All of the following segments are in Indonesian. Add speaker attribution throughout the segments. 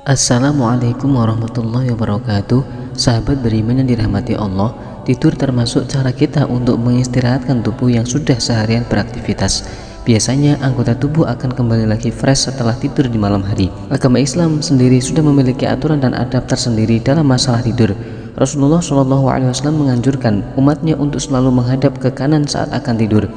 Speaker 1: Assalamualaikum warahmatullahi wabarakatuh. Sahabat beriman yang dirahmati Allah, tidur termasuk cara kita untuk mengistirahatkan tubuh yang sudah seharian beraktivitas. Biasanya anggota tubuh akan kembali lagi fresh setelah tidur di malam hari. Agama Islam sendiri sudah memiliki aturan dan adab tersendiri dalam masalah tidur. Rasulullah SAW menganjurkan umatnya untuk selalu menghadap ke kanan saat akan tidur.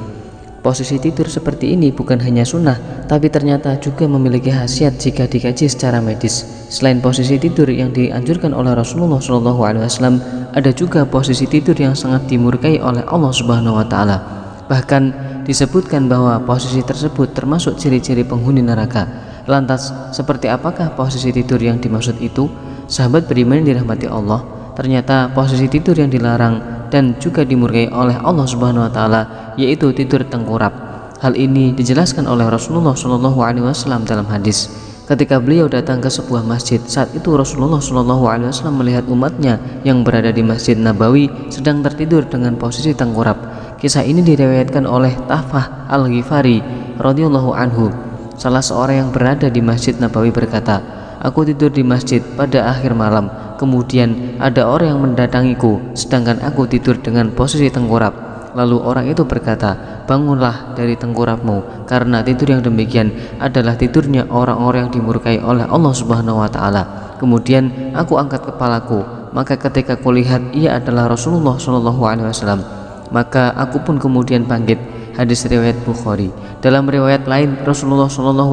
Speaker 1: Posisi tidur seperti ini bukan hanya sunnah, tapi ternyata juga memiliki khasiat jika dikaji secara medis. Selain posisi tidur yang dianjurkan oleh Rasulullah SAW, ada juga posisi tidur yang sangat dimurkai oleh Allah Subhanahu wa Ta'ala. Bahkan disebutkan bahwa posisi tersebut termasuk ciri-ciri penghuni neraka. Lantas, seperti apakah posisi tidur yang dimaksud itu? Sahabat beriman yang dirahmati Allah, ternyata posisi tidur yang dilarang dan juga dimurkai oleh Allah Subhanahu wa Ta'ala, yaitu tidur tengkurap. Hal ini dijelaskan oleh Rasulullah SAW dalam hadis. Ketika beliau datang ke sebuah masjid, saat itu Rasulullah SAW melihat umatnya yang berada di Masjid Nabawi sedang tertidur dengan posisi tengkurap. Kisah ini diriwayatkan oleh Tahfah Al-Ghifari radhiyallahu anhu. Salah seorang yang berada di Masjid Nabawi berkata, "Aku tidur di masjid pada akhir malam. Kemudian ada orang yang mendatangiku, sedangkan aku tidur dengan posisi tengkurap. Lalu orang itu berkata, 'Bangunlah dari tengkurapmu, karena tidur yang demikian adalah tidurnya orang-orang yang dimurkai oleh Allah Subhanahu wa Ta'ala.' Kemudian aku angkat kepalaku, maka ketika kulihat ia adalah Rasulullah SAW, maka aku pun kemudian bangkit." Hadis riwayat Bukhari. Dalam riwayat lain, Rasulullah SAW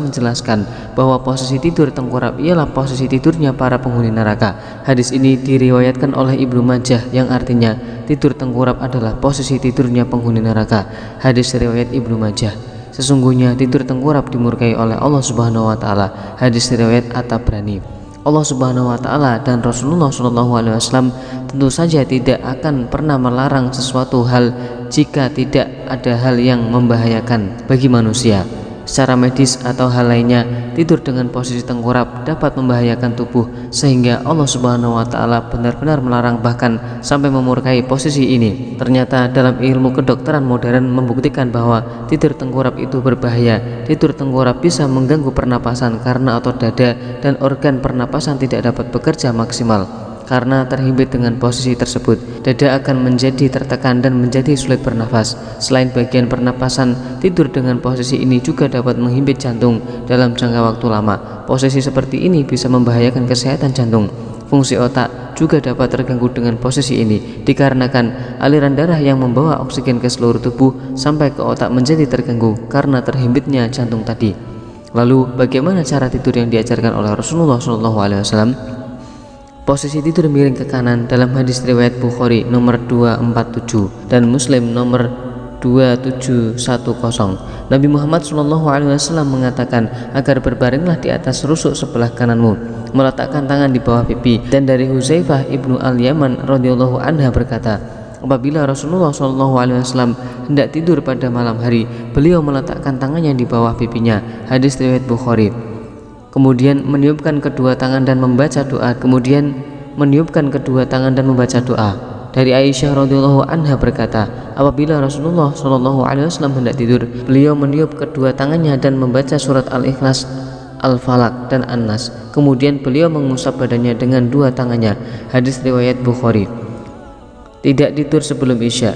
Speaker 1: menjelaskan bahwa posisi tidur tengkurap ialah posisi tidurnya para penghuni neraka. Hadis ini diriwayatkan oleh Ibnu Majah yang artinya tidur tengkurap adalah posisi tidurnya penghuni neraka. Hadis riwayat Ibnu Majah. Sesungguhnya tidur tengkurap dimurkai oleh Allah Subhanahu wa Ta'ala. Hadis riwayat At-Tabrani. Allah Subhanahu wa Ta'ala dan Rasulullah SAW tentu saja tidak akan pernah melarang sesuatu hal jika tidak ada hal yang membahayakan bagi manusia. Secara medis atau hal lainnya, tidur dengan posisi tengkurap dapat membahayakan tubuh, sehingga Allah Subhanahu wa Ta'ala benar-benar melarang, bahkan sampai memurkai posisi ini. Ternyata dalam ilmu kedokteran modern membuktikan bahwa tidur tengkurap itu berbahaya. Tidur tengkurap bisa mengganggu pernapasan karena otot dada dan organ pernapasan tidak dapat bekerja maksimal. Karena terhimpit dengan posisi tersebut, dada akan menjadi tertekan dan menjadi sulit bernafas. Selain bagian pernapasan, tidur dengan posisi ini juga dapat menghimpit jantung dalam jangka waktu lama. Posisi seperti ini bisa membahayakan kesehatan jantung. Fungsi otak juga dapat terganggu dengan posisi ini, dikarenakan aliran darah yang membawa oksigen ke seluruh tubuh sampai ke otak menjadi terganggu karena terhimpitnya jantung tadi. Lalu, bagaimana cara tidur yang diajarkan oleh Rasulullah SAW? Posisi tidur miring ke kanan dalam hadis riwayat Bukhari nomor 247 dan Muslim nomor 2710. Nabi Muhammad SAW mengatakan agar berbaringlah di atas rusuk sebelah kananmu, meletakkan tangan di bawah pipi. Dan dari Huzaifah ibnu Al-Yaman radhiyallahu anha berkata, apabila Rasulullah SAW hendak tidur pada malam hari, beliau meletakkan tangannya di bawah pipinya. Hadis riwayat Bukhari. Kemudian meniupkan kedua tangan dan membaca doa. Dari Aisyah radhiyallahu anha berkata, apabila Rasulullah SAW hendak tidur, beliau meniup kedua tangannya dan membaca surat Al-Ikhlas, Al-Falaq dan An-Nas. Kemudian beliau mengusap badannya dengan dua tangannya. Hadis riwayat Bukhari. Tidak tidur sebelum Isya.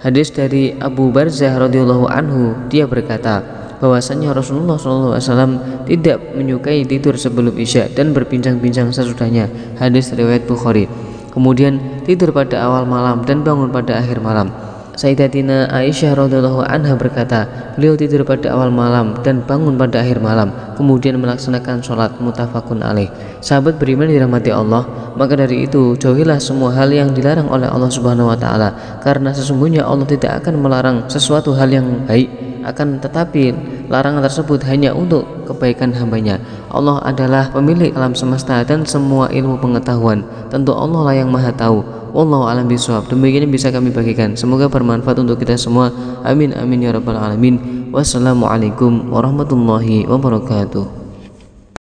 Speaker 1: Hadis dari Abu Barzah radhiyallahu anhu, dia berkata bahwasanya Rasulullah SAW tidak menyukai tidur sebelum Isya dan berbincang-bincang sesudahnya. Hadis riwayat Bukhari. Kemudian tidur pada awal malam dan bangun pada akhir malam. Sayyidatina Aisyah radhiyallahu anha berkata, beliau tidur pada awal malam dan bangun pada akhir malam, kemudian melaksanakan sholat. Muttafaqun alaih. Sahabat beriman dirahmati Allah, maka dari itu jauhilah semua hal yang dilarang oleh Allah Subhanahu wa Ta'ala, karena sesungguhnya Allah tidak akan melarang sesuatu hal yang baik, akan tetapi larangan tersebut hanya untuk kebaikan hambanya. Allah adalah pemilik alam semesta dan semua ilmu pengetahuan. Tentu Allah lah yang maha tahu. Wallahu a'lam bishawab. Demikian yang bisa kami bagikan, semoga bermanfaat untuk kita semua. Amin amin ya rabbal alamin. Wassalamualaikum warahmatullahi wabarakatuh.